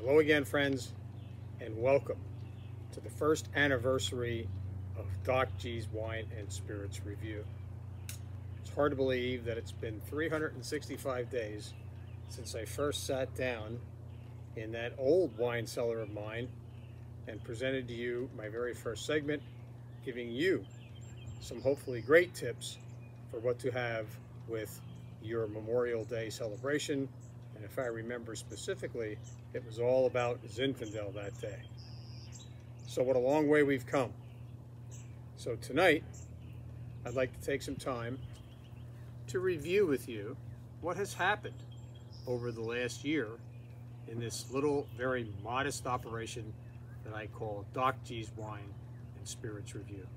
Hello again, friends, and welcome to the first anniversary of Doc G's Wine and Spirits Review. It's hard to believe that it's been 365 days since I first sat down in that old wine cellar of mine and presented to you my very first segment, giving you some hopefully great tips for what to have with your Memorial Day celebration. And if I remember specifically, it was all about Zinfandel that day. So what a long way we've come. So tonight, I'd like to take some time to review with you what has happened over the last year in this little, very modest operation that I call Doc G's Wine and Spirits Review.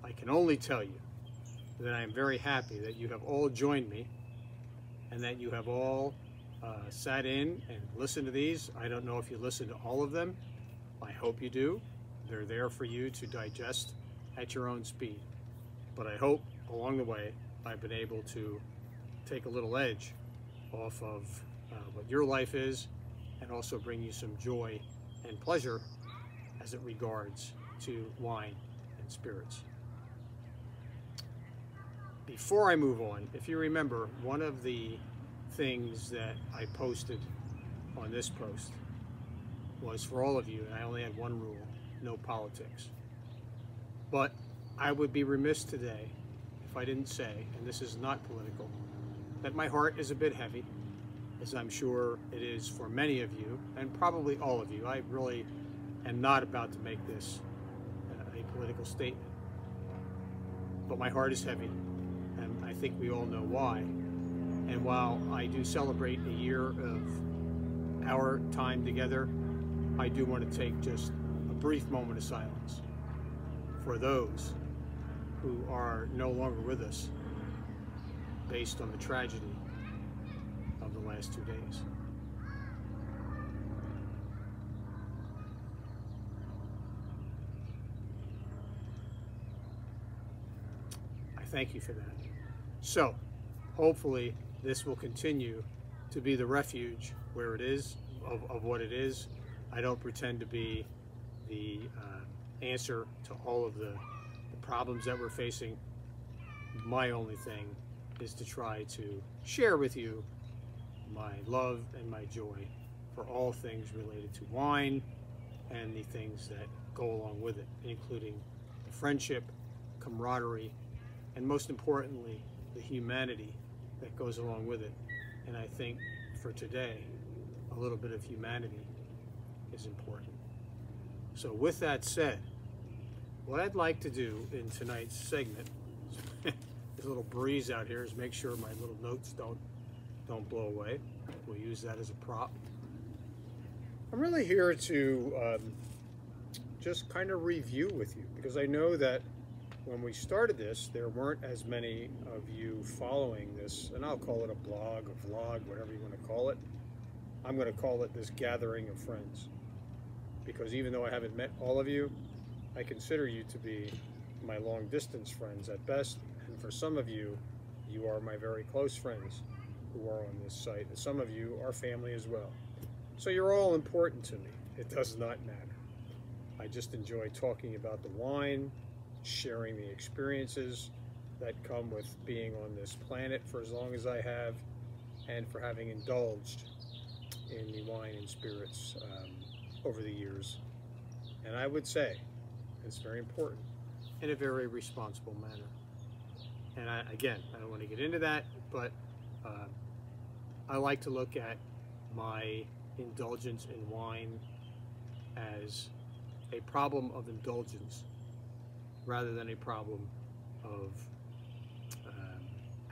I can only tell you that I am very happy that you have all joined me and that you have all sat in and listened to these. I don't know if you listen to all of them. I hope you do. They're there for you to digest at your own speed. But I hope along the way I've been able to take a little edge off of what your life is and also bring you some joy and pleasure as it regards to wine and spirits. Before I move on, if you remember, one of the things that I posted on this post was for all of you, and I only had one rule: no politics. But I would be remiss today if I didn't say, and this is not political, that my heart is a bit heavy, as I'm sure it is for many of you, and probably all of you. I really am not about to make this a political statement. But my heart is heavy, and I think we all know why. And while I do celebrate a year of our time together, I do want to take just a brief moment of silence for those who are no longer with us based on the tragedy of the last 2 days. I thank you for that. So, hopefully, this will continue to be the refuge where it is, of what it is. I don't pretend to be the answer to all of the problems that we're facing. My only thing is to try to share with you my love and my joy for all things related to wine and the things that go along with it, including the friendship, camaraderie, and most importantly, the humanity that goes along with it. And I think for today, a little bit of humanity is important. So with that said, what I'd like to do in tonight's segment, there's a little breeze out here, is make sure my little notes don't blow away. We'll use that as a prop. I'm really here to just kind of review with you, because I know that when we started this, there weren't as many of you following this, and I'll call it a blog, a vlog, whatever you want to call it. I'm going to call it this gathering of friends, because even though I haven't met all of you, I consider you to be my long-distance friends at best, and for some of you, you are my very close friends who are on this site, and some of you are family as well. So you're all important to me. It does not matter. I just enjoy talking about the wine, sharing the experiences that come with being on this planet for as long as I have, and for having indulged in the wine and spirits over the years. And I would say it's very important in a very responsible manner. And again, I don't want to get into that, but I like to look at my indulgence in wine as a problem of indulgence rather than a problem of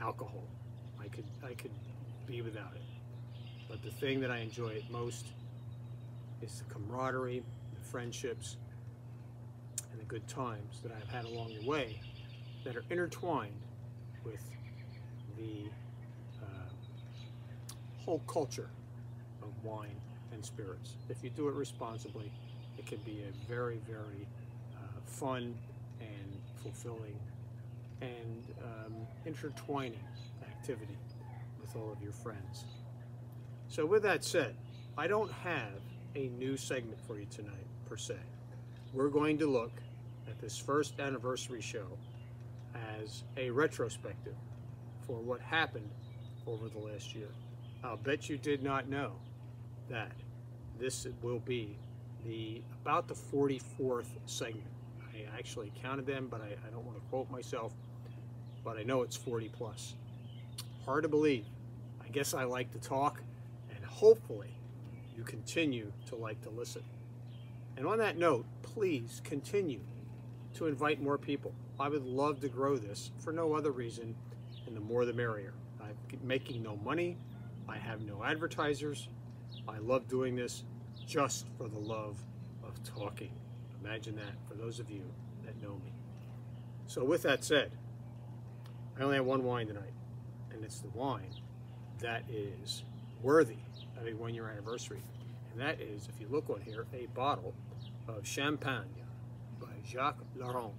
alcohol. I could be without it. But the thing that I enjoy it most is the camaraderie, the friendships, and the good times that I've had along the way that are intertwined with the whole culture of wine and spirits. If you do it responsibly, it can be a very, very fun and fulfilling and intertwining activity with all of your friends. So with that said, I don't have a new segment for you tonight, per se. We're going to look at this first anniversary show as a retrospective for what happened over the last year. I'll bet you did not know that this will be about the 44th segment. I actually counted them, but I don't want to quote myself, but I know it's 40 plus. Hard to believe. I guess I like to talk, and hopefully you continue to like to listen. And on that note, please continue to invite more people. I would love to grow this for no other reason, and the more the merrier. I'm making no money. I have no advertisers. I love doing this just for the love of talking. Imagine that, for those of you that know me. So with that said, I only have one wine tonight, and it's the wine that is worthy of a 1-year anniversary. And that is, if you look on here, a bottle of Champagne by Jacques Laurent.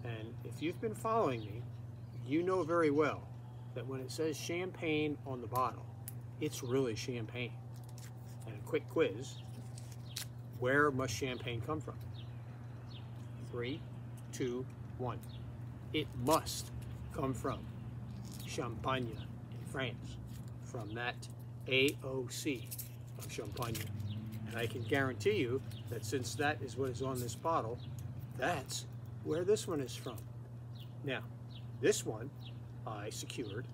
And if you've been following me, you know very well that when it says champagne on the bottle, it's really champagne. And a quick quiz, where must champagne come from? 3, 2, 1. It must come from Champagne in France, from that AOC of Champagne. And I can guarantee you that since that is what is on this bottle, that's where this one is from. Now, this one I secured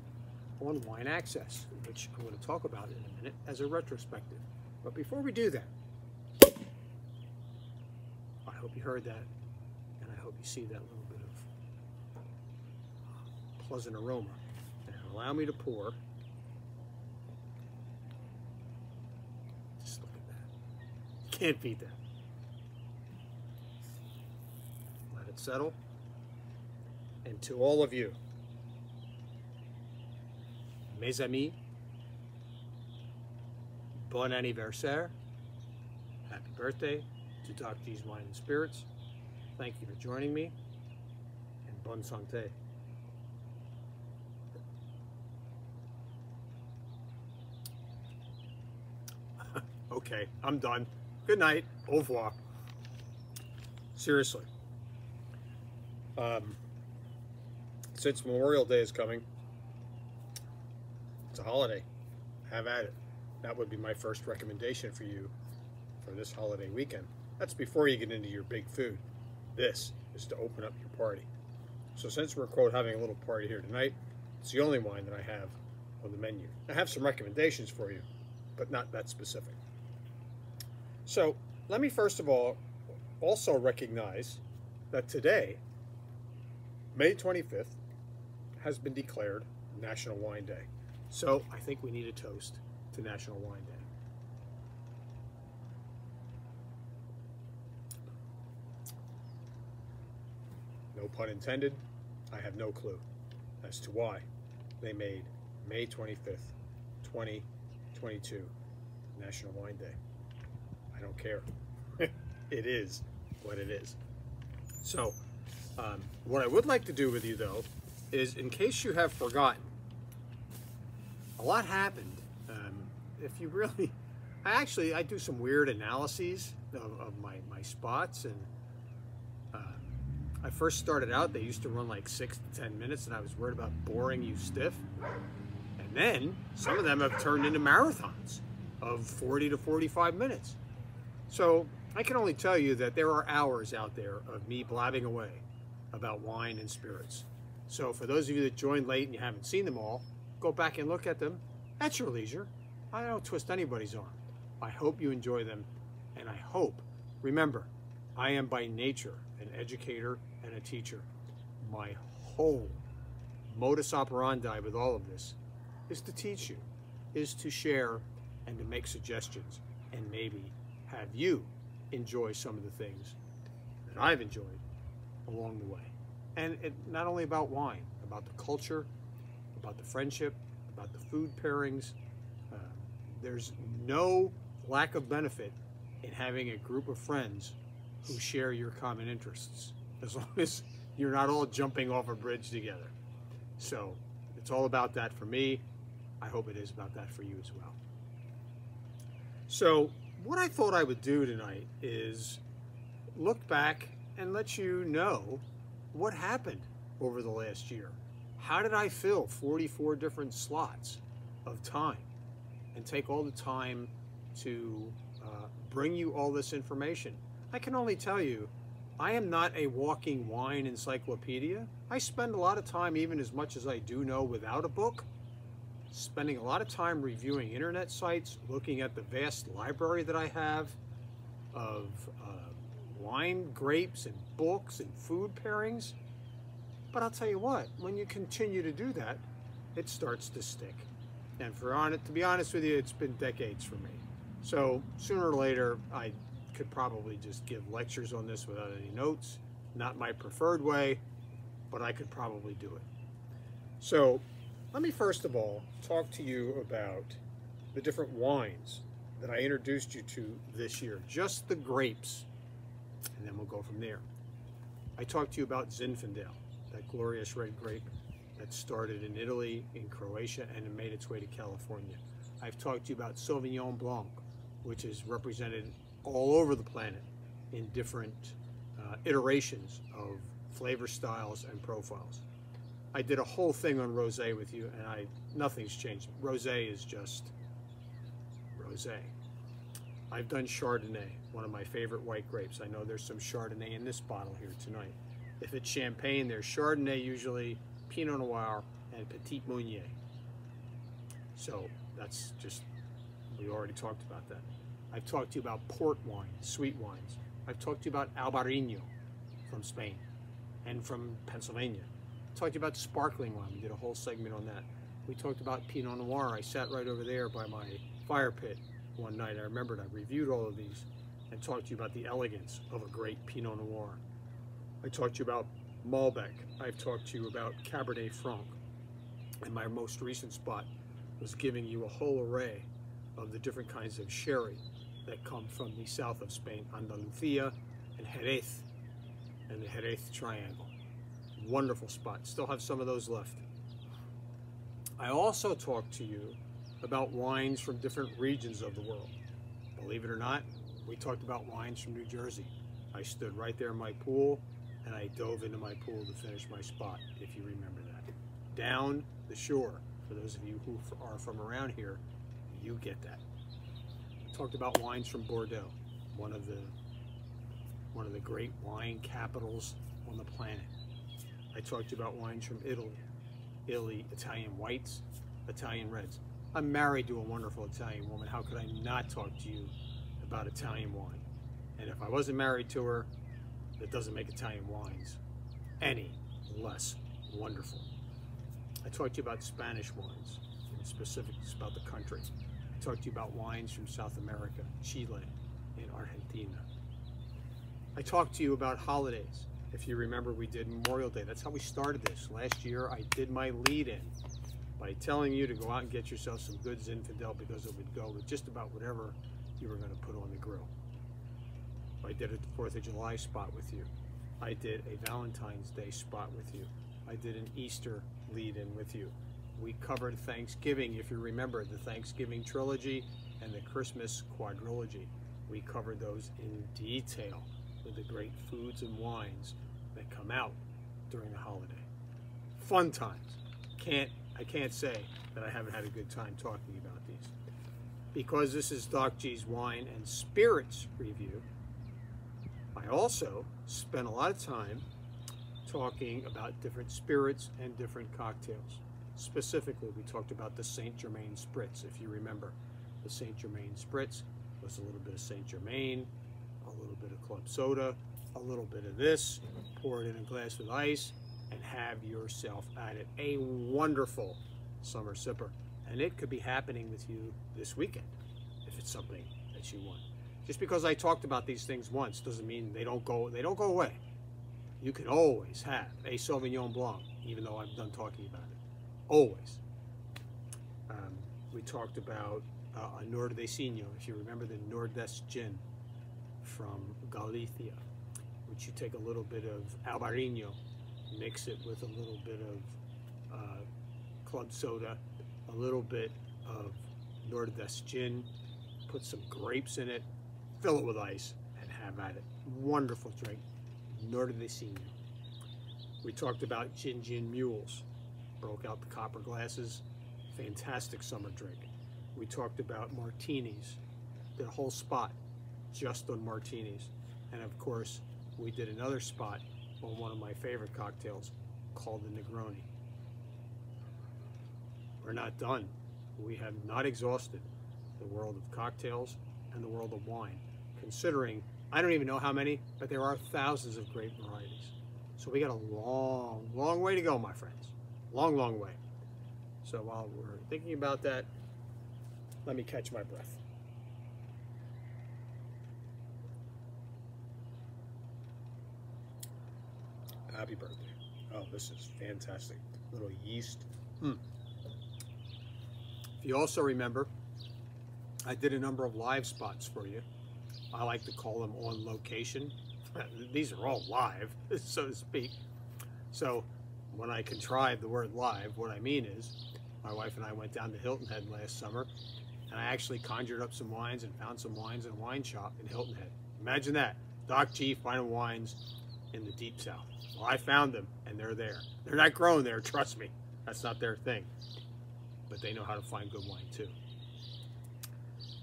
on Wine Access, which I'm going to talk about in a minute as a retrospective. But before we do that, I hope you heard that, and I hope you see that little bit of pleasant aroma. And allow me to pour. Just look at that. Can't beat that. Let it settle. And to all of you, mes amis, bon anniversaire, happy birthday to Doc G's Wine and Spirits. Thank you for joining me, and bonne santé. Okay, I'm done. Good night. Au revoir. Seriously. Since Memorial Day is coming, it's a holiday. Have at it. That would be my first recommendation for you for this holiday weekend. That's before you get into your big food. This is to open up your party. So since we're, quote, having a little party here tonight, it's the only wine that I have on the menu. I have some recommendations for you, but not that specific. So let me first of all also recognize that today, May 25th, has been declared National Wine Day. So I think we need a toast to National Wine Day. No pun intended. I have no clue as to why they made May 25th, 2022 National Wine Day. I don't care. It is what it is. So what I would like to do with you, though, is, in case you have forgotten, a lot happened. If you really, I do some weird analyses of my spots, and I first started out, they used to run like 6 to 10 minutes, and I was worried about boring you stiff. And then some of them have turned into marathons of 40 to 45 minutes. So I can only tell you that there are hours out there of me blabbing away about wine and spirits. So for those of you that joined late and you haven't seen them all, go back and look at them at your leisure. I don't twist anybody's arm. I hope you enjoy them, and I hope, remember, I am by nature an educator and a teacher. My whole modus operandi with all of this is to teach you, is to share and to make suggestions, and maybe have you enjoy some of the things that I've enjoyed along the way. And not only about wine, about the culture, about the friendship, about the food pairings. There's no lack of benefit in having a group of friends who share your common interests, as long as you're not all jumping off a bridge together. So it's all about that for me. I hope it is about that for you as well. So what I thought I would do tonight is look back and let you know what happened over the last year. How did I fill 44 different slots of time and take all the time to bring you all this information? I can only tell you, I am not a walking wine encyclopedia. I spend a lot of time, even as much as I do know without a book, spending a lot of time reviewing internet sites, looking at the vast library that I have of wine, grapes, and books and food pairings. But I'll tell you what, when you continue to do that, it starts to stick. And to be honest with you, it's been decades for me. So sooner or later, I could probably just give lectures on this without any notes. Not my preferred way, but I could probably do it. So let me first of all talk to you about the different wines that I introduced you to this year, just the grapes, and then we'll go from there. I talked to you about Zinfandel, that glorious red grape that started in Italy, in Croatia, and it made its way to California. I've talked to you about Sauvignon Blanc, which is represented all over the planet in different iterations of flavor styles and profiles. I did a whole thing on rosé with you, and nothing's changed. Rosé is just rosé. I've done Chardonnay, one of my favorite white grapes. I know there's some Chardonnay in this bottle here tonight. If it's Champagne, there's Chardonnay usually, Pinot Noir, and Petit Meunier. So that's just, we already talked about that. I've talked to you about port wine, sweet wines. I've talked to you about Albarino from Spain and from Pennsylvania. I talked to you about sparkling wine. We did a whole segment on that. We talked about Pinot Noir. I sat right over there by my fire pit one night. I remembered I reviewed all of these and talked to you about the elegance of a great Pinot Noir. I talked to you about Malbec. I've talked to you about Cabernet Franc. And my most recent spot was giving you a whole array of the different kinds of sherry that come from the south of Spain, Andalusia and Jerez, and the Jerez Triangle. Wonderful spot. Still have some of those left. I also talked to you about wines from different regions of the world. Believe it or not, we talked about wines from New Jersey. I stood right there in my pool and I dove into my pool to finish my spot, if you remember that. Down the shore. For those of you who are from around here, you get that. I talked about wines from Bordeaux, one of the great wine capitals on the planet. I talked to you about wines from Italy, Italian whites, Italian reds. I'm married to a wonderful Italian woman. How could I not talk to you about Italian wine? And if I wasn't married to her, that doesn't make Italian wines any less wonderful. I talked to you about Spanish wines, in specifics about the country. I talked to you about wines from South America, Chile, and Argentina. I talked to you about holidays. If you remember, we did Memorial Day. That's how we started this. Last year, I did my lead-in by telling you to go out and get yourself some good Zinfandel because it would go with just about whatever you were going to put on the grill. I did a 4th of July spot with you. I did a Valentine's Day spot with you. I did an Easter lead-in with you. We covered Thanksgiving, if you remember, the Thanksgiving trilogy and the Christmas quadrilogy. We covered those in detail with the great foods and wines that come out during the holiday. Fun times. I can't say that I haven't had a good time talking about these. Because this is Doc G's Wine and Spirits Review, I also spent a lot of time talking about different spirits and different cocktails. Specifically, we talked about the Saint Germain Spritz. If you remember, the Saint Germain Spritz was a little bit of Saint Germain, a little bit of club soda, a little bit of this, pour it in a glass with ice, and have yourself at it. A wonderful summer sipper. And it could be happening with you this weekend, if it's something that you want. Just because I talked about these things once doesn't mean they don't go away. You can always have a Sauvignon Blanc, even though I'm done talking about it. Always. We talked about a Nordestino, if you remember the Nordest gin from Galicia, which you take a little bit of Albarino, mix it with a little bit of club soda, a little bit of Nordest gin, put some grapes in it, fill it with ice, and have at it. Wonderful drink, nordicino. We talked about gin mules. Broke out the copper glasses. Fantastic summer drink. We talked about martinis. Did a whole spot just on martinis. And of course, we did another spot on one of my favorite cocktails called the Negroni. We're not done. We have not exhausted the world of cocktails and the world of wine. Considering, I don't even know how many, but there are thousands of grape varieties. So we got a long, long way to go, my friends. Long, long way. So while we're thinking about that, let me catch my breath. Happy birthday. Oh, this is fantastic. Little yeast. If you also remember, I did a number of live spots for you. I like to call them on location. These are all live, so to speak. So when I contrive the word live, what I mean is my wife and I went down to Hilton Head last summer, and I actually conjured up some wines and found some wines in a wine shop in Hilton Head. Imagine that. Doc G finding wines in the deep south. Well, I found them, and they're there. They're not grown there, trust me. That's not their thing. But they know how to find good wine, too.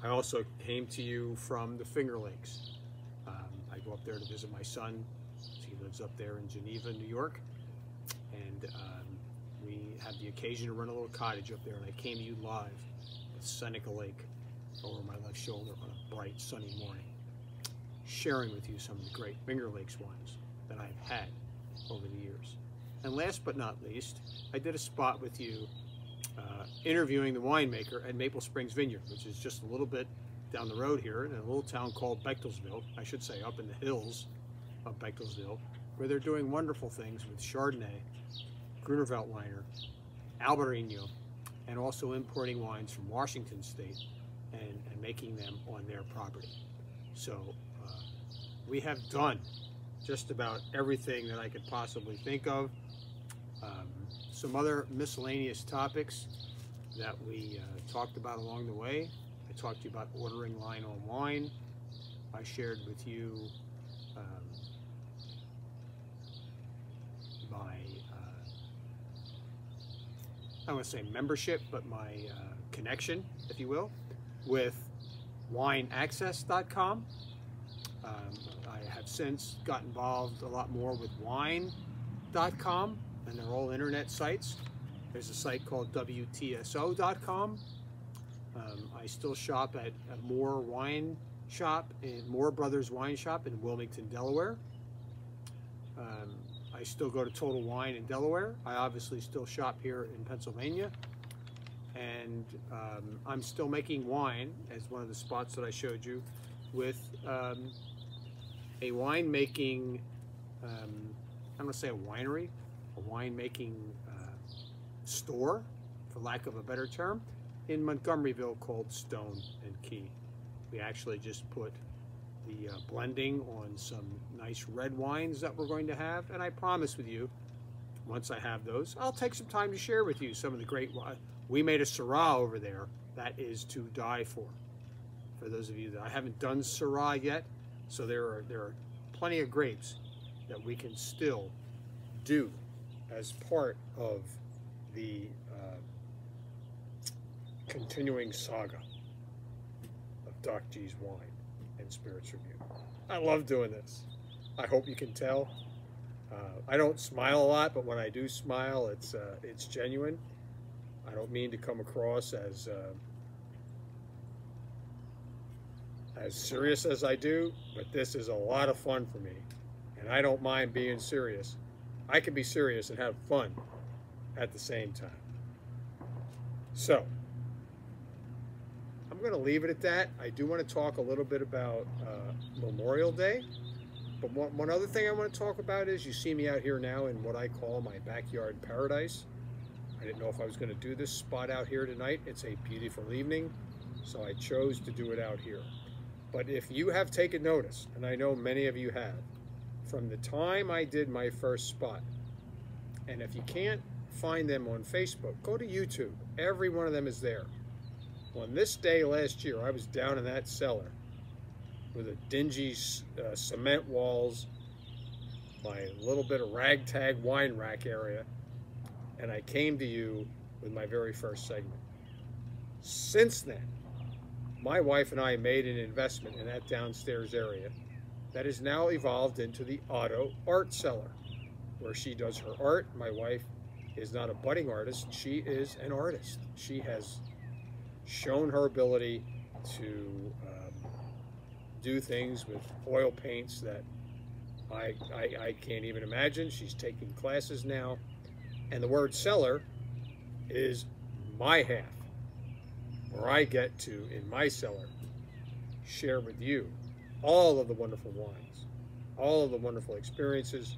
I also came to you from the Finger Lakes. I go up there to visit my son. He lives up there in Geneva, New York. And we had the occasion to run a little cottage up there, and I came to you live with Seneca Lake over my left shoulder on a bright, sunny morning, sharing with you some of the great Finger Lakes wines that I've had over the years. And last but not least, I did a spot with you interviewing the winemaker at Maple Springs Vineyard, which is just a little bit down the road here in a little town called Bechtelsville, I should say up in the hills of Bechtelsville, where they're doing wonderful things with Chardonnay, Gruner Veltliner, Albarino, and also importing wines from Washington State and making them on their property. So we have done just about everything that I could possibly think of. Some other miscellaneous topics that we talked about along the way. I talked to you about ordering line on wine. I shared with you my, I don't want to say membership, but my connection, if you will, with wineaccess.com. I have since got involved a lot more with wine.com, and they're all internet sites. There's a site called WTSO.com. I still shop at Moore Wine Shop, Moore Brothers Wine Shop in Wilmington, Delaware. I still go to Total Wine in Delaware. I obviously still shop here in Pennsylvania. And I'm still making wine, as one of the spots that I showed you, with a winemaking, I'm going to say a winery, a winemaking store, for lack of a better term, in Montgomeryville called Stone and Key. We actually just put the blending on some nice red wines that we're going to have, and I promise with you, once I have those, I'll take some time to share with you some of the great wine. We made a Syrah over there that is to die for. For those of you that I haven't done Syrah yet, so there are plenty of grapes that we can still do as part of the continuing saga of Doc G's Wine and Spirits Review. I love doing this. I hope you can tell. I don't smile a lot, but when I do smile, it's genuine. I don't mean to come across as serious as I do, but this is a lot of fun for me, and I don't mind being serious. I can be serious and have fun at the same time. So, I'm going to leave it at that. I do want to talk a little bit about Memorial Day, but one other thing I want to talk about is you see me out here now in what I call my backyard paradise. I didn't know if I was going to do this spot out here tonight. It's a beautiful evening, so I chose to do it out here. But if you have taken notice, and I know many of you have, from the time I did my first spot, and if you can't find them on Facebook, go to YouTube. Every one of them is there. On this day last year, I was down in that cellar with a dingy cement walls, my little bit of ragtag wine rack area, and I came to you with my very first segment. Since then, my wife and I made an investment in that downstairs area that has now evolved into the auto art cellar, where she does her art. My wife is not a budding artist, she is an artist. She has shown her ability to do things with oil paints that I can't even imagine. She's taking classes now, and the word cellar is my half, where I get to, in my cellar, share with you all of the wonderful wines, all of the wonderful experiences,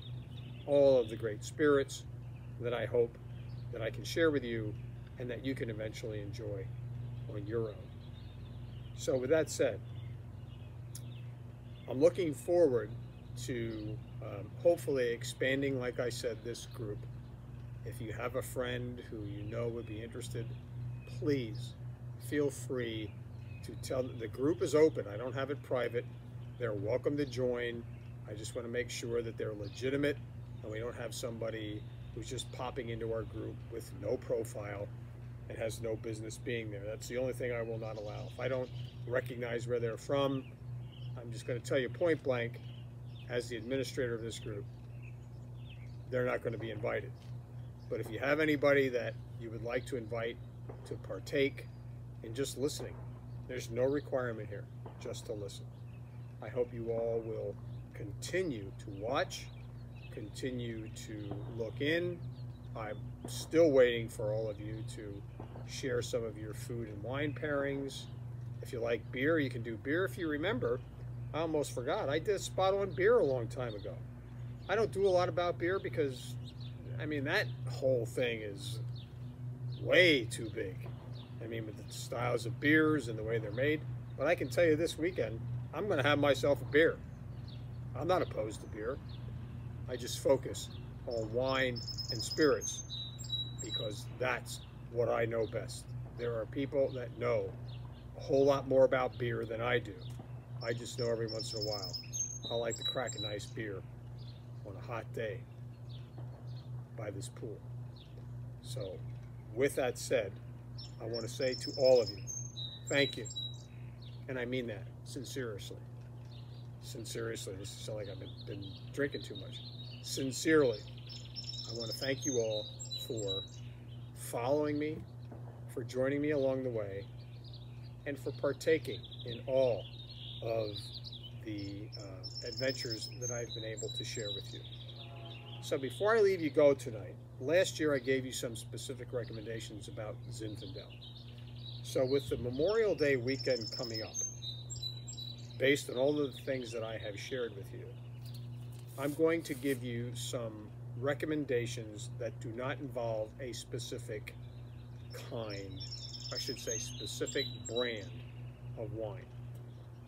all of the great spirits that I hope that I can share with you and that you can eventually enjoy on your own. So with that said, I'm looking forward to hopefully expanding, like I said, this group. If you have a friend who you know would be interested, please feel free to tell them. The group is open. I don't have it private. They're welcome to join. I just want to make sure that they're legitimate and we don't have somebody who's just popping into our group with no profile and has no business being there. That's the only thing I will not allow. If I don't recognize where they're from, I'm just going to tell you point blank, as the administrator of this group, they're not going to be invited. But if you have anybody that you would like to invite to partake in just listening, there's no requirement here, just to listen. I hope you all will continue to watch, continue to look in. I'm still waiting for all of you to share some of your food and wine pairings. If you like beer, you can do beer. If you remember, I almost forgot, I did a spot on beer a long time ago. I don't do a lot about beer because, I mean, that whole thing is way too big. I mean, with the styles of beers and the way they're made. But I can tell you this weekend, I'm going to have myself a beer. I'm not opposed to beer. I just focus on wine and spirits because that's what I know best. There are people that know a whole lot more about beer than I do. I just know every once in a while I like to crack a nice beer on a hot day by this pool. So with that said, I want to say to all of you, thank you. And I mean that sincerely. Sincerely, this sounds like I've been drinking too much. Sincerely, I want to thank you all for following me, for joining me along the way, and for partaking in all of the adventures that I've been able to share with you. So before I leave you go tonight, last year I gave you some specific recommendations about Zinfandel. So with the Memorial Day weekend coming up, based on all of the things that I have shared with you, I'm going to give you some recommendations that do not involve a specific kind, I should say specific brand of wine.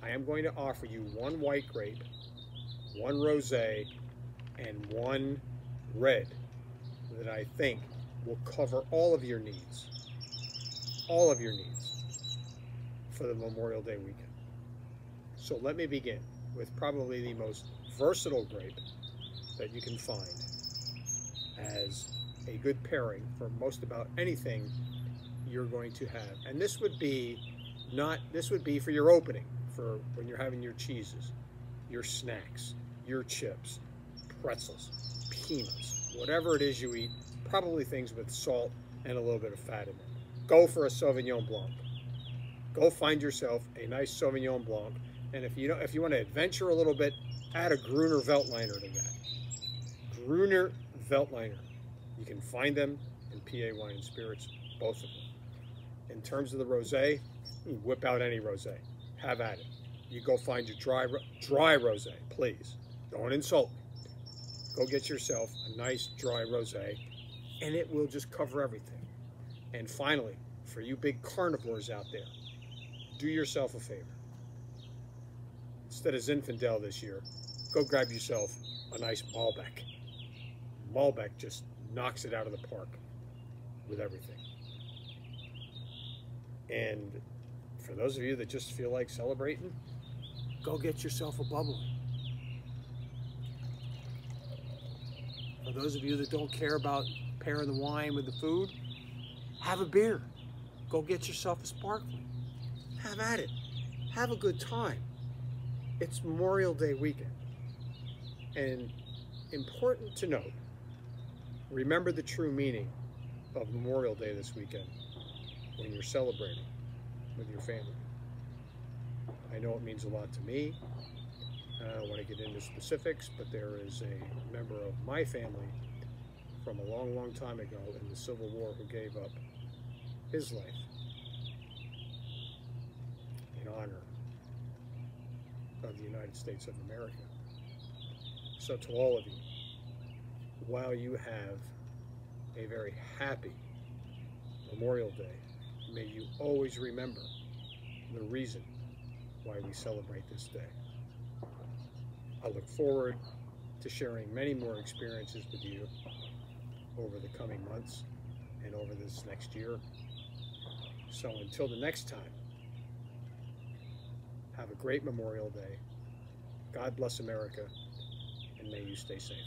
I am going to offer you one white grape, one rosé, and one red that I think will cover all of your needs for the Memorial Day weekend. So let me begin with probably the most versatile grape that you can find as a good pairing for most about anything you're going to have. And this would be for your opening, for when you're having your cheeses, your snacks, your chips, pretzels, peanuts, whatever it is you eat, probably things with salt and a little bit of fat in them. Go for a Sauvignon Blanc. Go find yourself a nice Sauvignon Blanc, and if you want to adventure a little bit, add a Gruner Veltliner to that. Gruner Veltliner. You can find them in PA Wine and Spirits, both of them. In terms of the rosé, whip out any rosé. Have at it. You go find your dry rosé, please. Don't insult me. Go get yourself a nice dry rosé, and it will just cover everything. And finally, for you big carnivores out there, do yourself a favor. Instead of Zinfandel this year, go grab yourself a nice Malbec. Malbec just knocks it out of the park with everything. And for those of you that just feel like celebrating, go get yourself a bubbly. For those of you that don't care about pairing the wine with the food, have a beer. Go get yourself a sparkling. Have at it. Have a good time. It's Memorial Day weekend. And important to note, remember the true meaning of Memorial Day this weekend when you're celebrating with your family. I know it means a lot to me. I don't want to get into specifics, but there is a member of my family from a long, long time ago in the Civil War who gave up his life in honor of the United States of America. So to all of you, while you have a very happy Memorial Day, may you always remember the reason why we celebrate this day. I look forward to sharing many more experiences with you over the coming months and over this next year. So until the next time, have a great Memorial Day. God bless America, and may you stay safe.